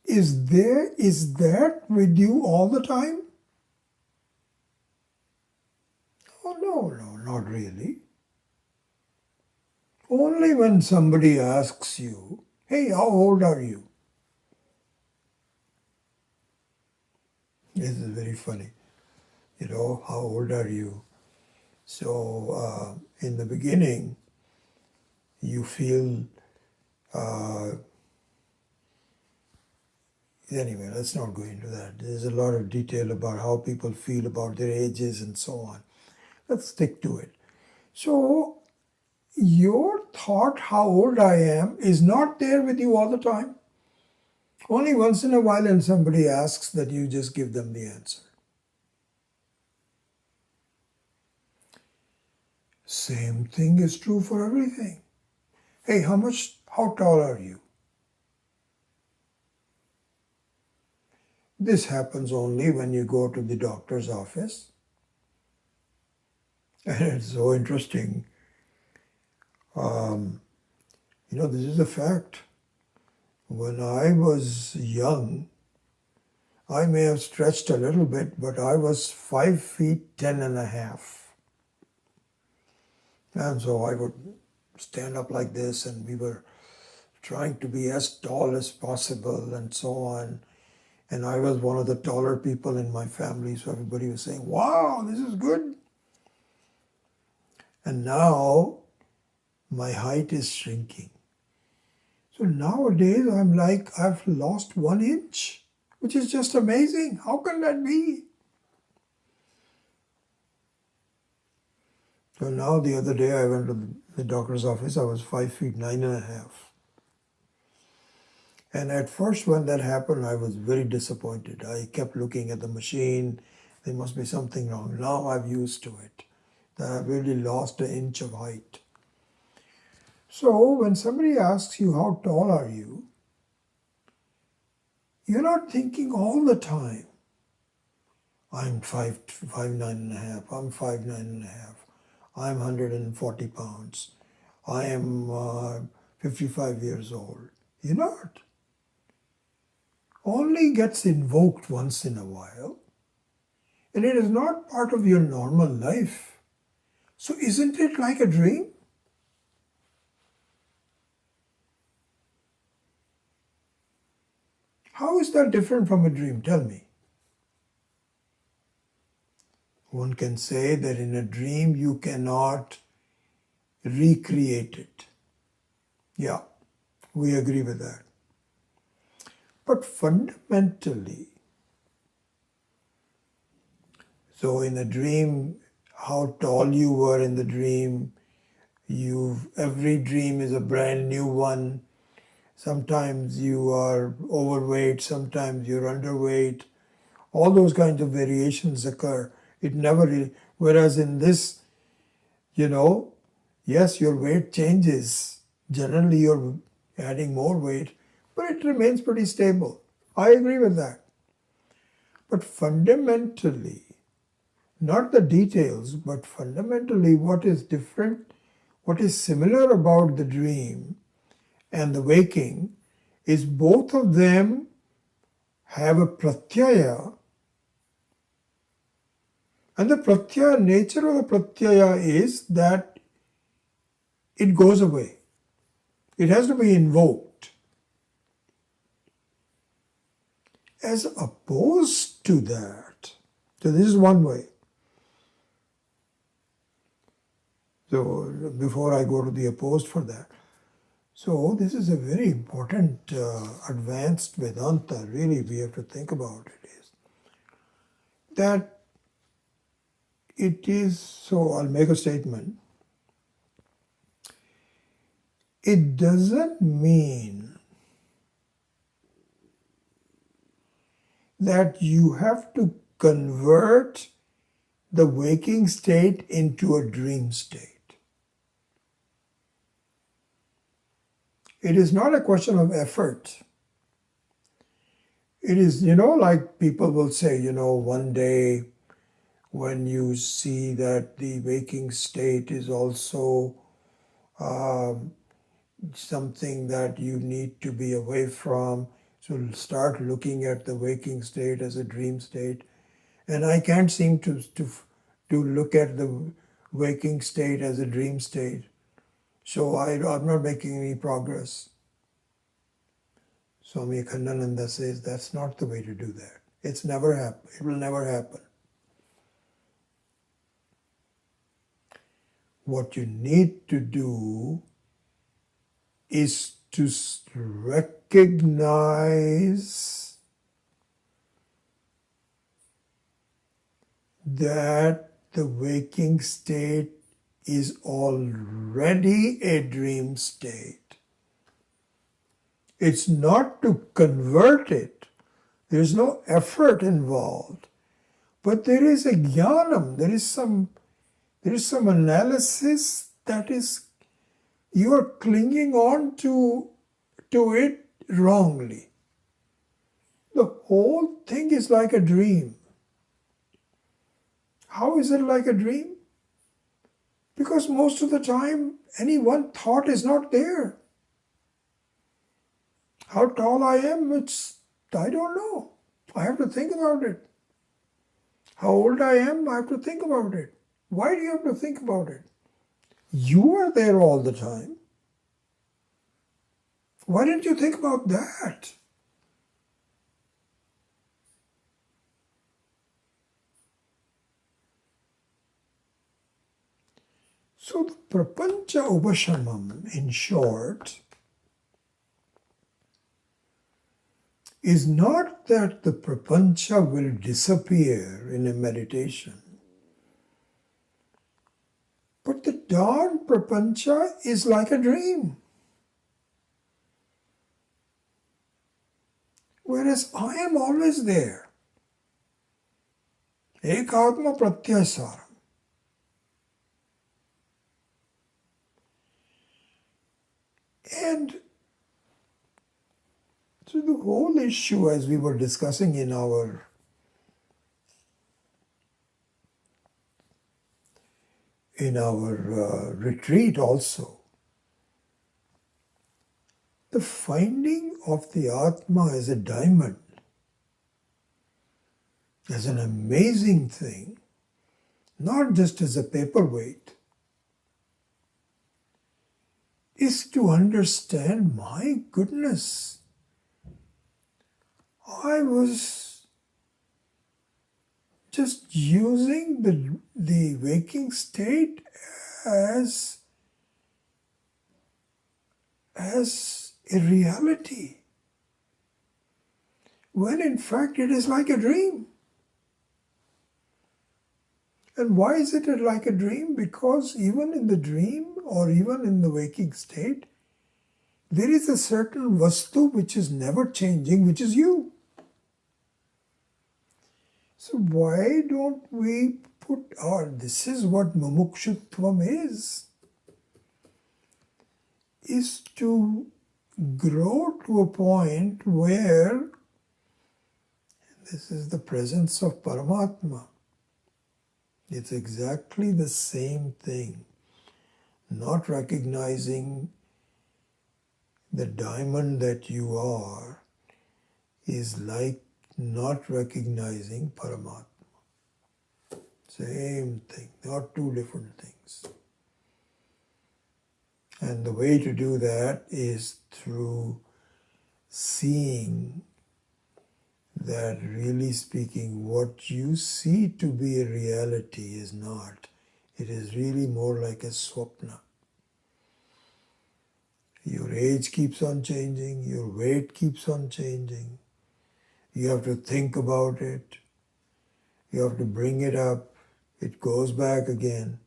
is that with you all the time? Oh, no, not really. Only when somebody asks you, hey, how old are you? This is very funny. How old are you? So in the beginning, you feel, anyway, let's not go into that. There's a lot of detail about how people feel about their ages and so on. Let's stick to it. So your thought, how old I am, is not there with you all the time. Only once in a while when somebody asks that you just give them the answer. Same thing is true for everything. Hey, how tall are you? This happens only when you go to the doctor's office. And it's so interesting. This is a fact. When I was young, I may have stretched a little bit, but I was 5 feet 10 and a half. And so I would stand up like this, and we were trying to be as tall as possible and so on. And I was one of the taller people in my family, so everybody was saying, wow, this is good. And now my height is shrinking. So nowadays I'm like, I've lost 1 inch, which is just amazing. How can that be? So now the other day I went to the doctor's office, I was 5 feet 9 and a half. And at first when that happened, I was very disappointed. I kept looking at the machine. There must be something wrong. Now I'm used to it. That I've really lost 1 inch of height. So when somebody asks you, how tall are you? You're not thinking all the time, I'm 5'9" and a half, I'm 5'9" and a half, I'm 140 pounds, I am 55 years old. You're not. Only gets invoked once in a while, and it is not part of your normal life. So isn't it like a dream? How is that different from a dream? Tell me. One can say that in a dream you cannot recreate it. Yeah, we agree with that. But fundamentally, so in the dream, how tall you were in the dream, every dream is a brand new one. Sometimes you are overweight, sometimes you're underweight. All those kinds of variations occur. It never really, whereas in this, yes, your weight changes. Generally, you're adding more weight, but it remains pretty stable. I agree with that. But fundamentally, not the details, but fundamentally, what is different, what is similar about the dream and the waking is both of them have a pratyaya, and the pratyaya, nature of the pratyaya is that it goes away. It has to be invoked. As opposed to that, so this is one way. So before I go to the opposed for that, so this is a very important advanced Vedanta, really we have to think about it, is that it is, so I'll make a statement. It doesn't mean that you have to convert the waking state into a dream state. It is not a question of effort. It is, like people will say, one day when you see that the waking state is also something that you need to be away from, so start looking at the waking state as a dream state. And I can't seem to look at the waking state as a dream state. So I'm not making any progress. Swami Akhandananda says that's not the way to do that. It's never happen. It will never happen. What you need to do is to recognize that the waking state is already a dream state. It's not to convert it. There's no effort involved. But there is a jnanam, there is some analysis that is, you are clinging on to it wrongly. The whole thing is like a dream. How is it like a dream? Because most of the time, any one thought is not there. How tall I am, I don't know. I have to think about it. How old I am, I have to think about it. Why do you have to think about it? You are there all the time. Why didn't you think about that? So the prapancha upashamam, in short, is not that the prapancha will disappear in a meditation. But the dawn prapancha is like a dream. Whereas I am always there. Ekatma pratyasaram. And so the whole issue, as we were discussing in our retreat also, the finding of the Atma as a diamond, as an amazing thing, not just as a paperweight, is to understand, my goodness, I was just using the waking state as a reality. when in fact it is like a dream. And why is it like a dream? Because even in the dream or even in the waking state, there is a certain vastu which is never changing, which is you. So why don't we put this is what mumukshutvam is to grow to a point where this is the presence of Paramatma. It's exactly the same thing. Not recognizing the diamond that you are is like not recognizing Paramatma. Same thing, not two different things. And the way to do that is through seeing that, really speaking, what you see to be a reality is not. It is really more like a swapna. Your age keeps on changing, your weight keeps on changing. You have to think about it. You have to bring it up. It goes back again.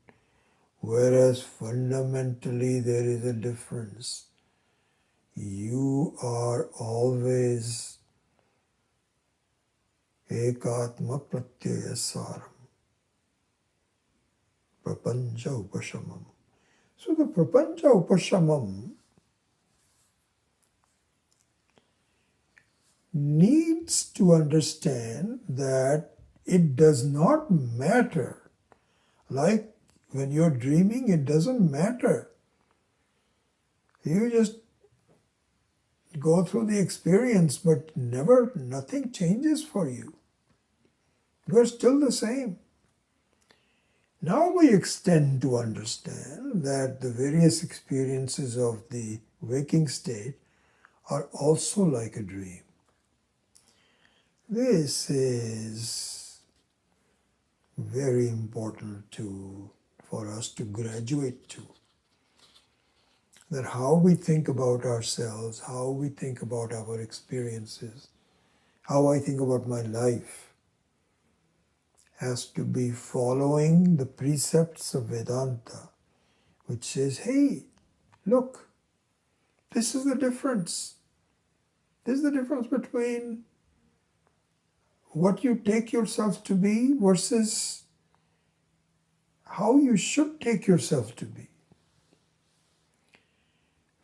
Whereas fundamentally there is a difference. You are always ekatma pratyaya saram, prapancha upashamam. So the prapancha upashamam needs to understand that it does not matter. Like when you're dreaming, it doesn't matter. You just go through the experience, but nothing changes for you. You're still the same. Now we extend to understand that the various experiences of the waking state are also like a dream. This is very important for us to graduate to. That how we think about ourselves, how we think about our experiences, how I think about my life has to be following the precepts of Vedanta, which says, hey, look, this is the difference. This is the difference between what you take yourself to be versus how you should take yourself to be.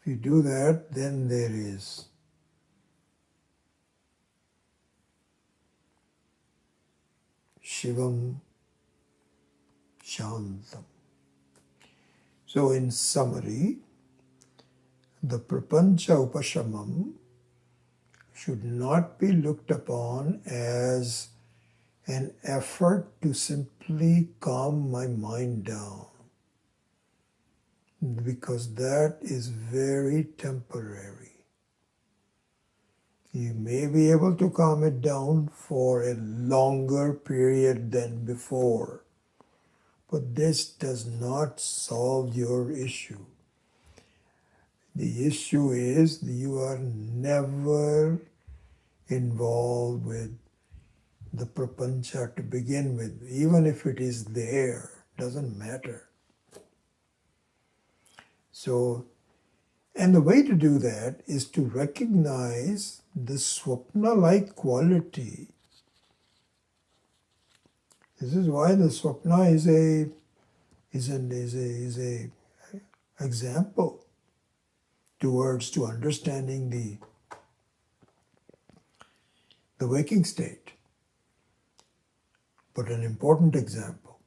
If you do that, then there is Shivam Shantam. So in summary, the Prapancha Upashamam should not be looked upon as an effort to simply calm my mind down, because that is very temporary. You may be able to calm it down for a longer period than before, but this does not solve your issue. The issue is that you are never involved with the prapancha to begin with. Even if it is there, doesn't matter. So, and the way to do that is to recognize the swapna-like quality. This is why the swapna is a example towards to understanding the waking state, but an important example.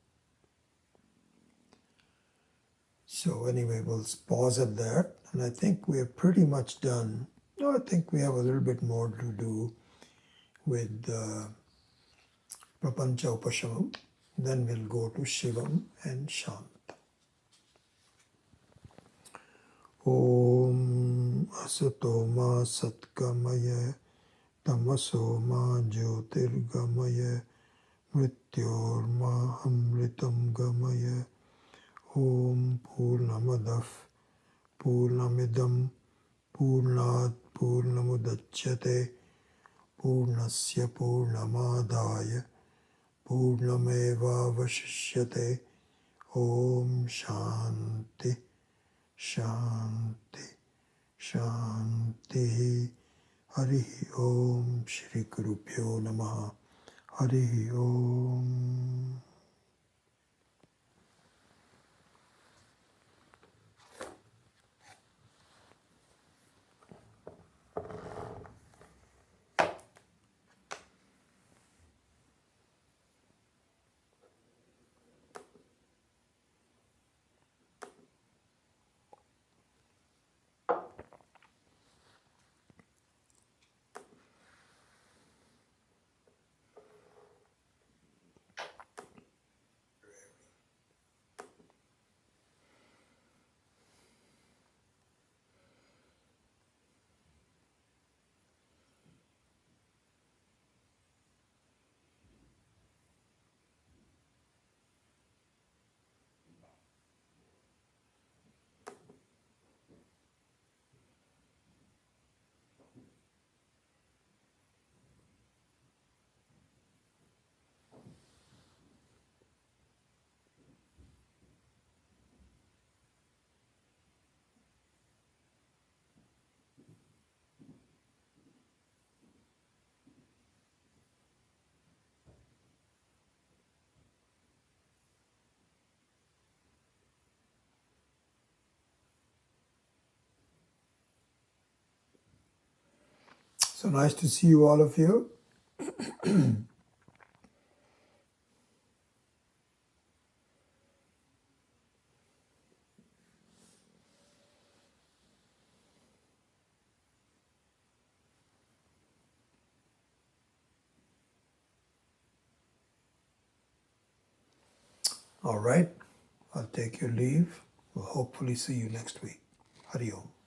So anyway, we'll pause at that, and I think we are pretty much done. No, I think we have a little bit more to do with Prapancha Upashamam. Then we'll go to Shivam and Shantam. Om Asatoma Satkamaya Tamasoma Jyotirgamaya Mrityorma Amritam Gamaya. Om Purnamadav Purnamidam Purnat Purnamudachyate Purnasya Purnamadaya Purnameva Vashishyate. Om Shanti Shanti Shanti. Hari Om. Shri Gurubhyo Namaha. Hari Om. So nice to see you, all of you. All right, I'll take your leave. We'll hopefully see you next week. Hari Om.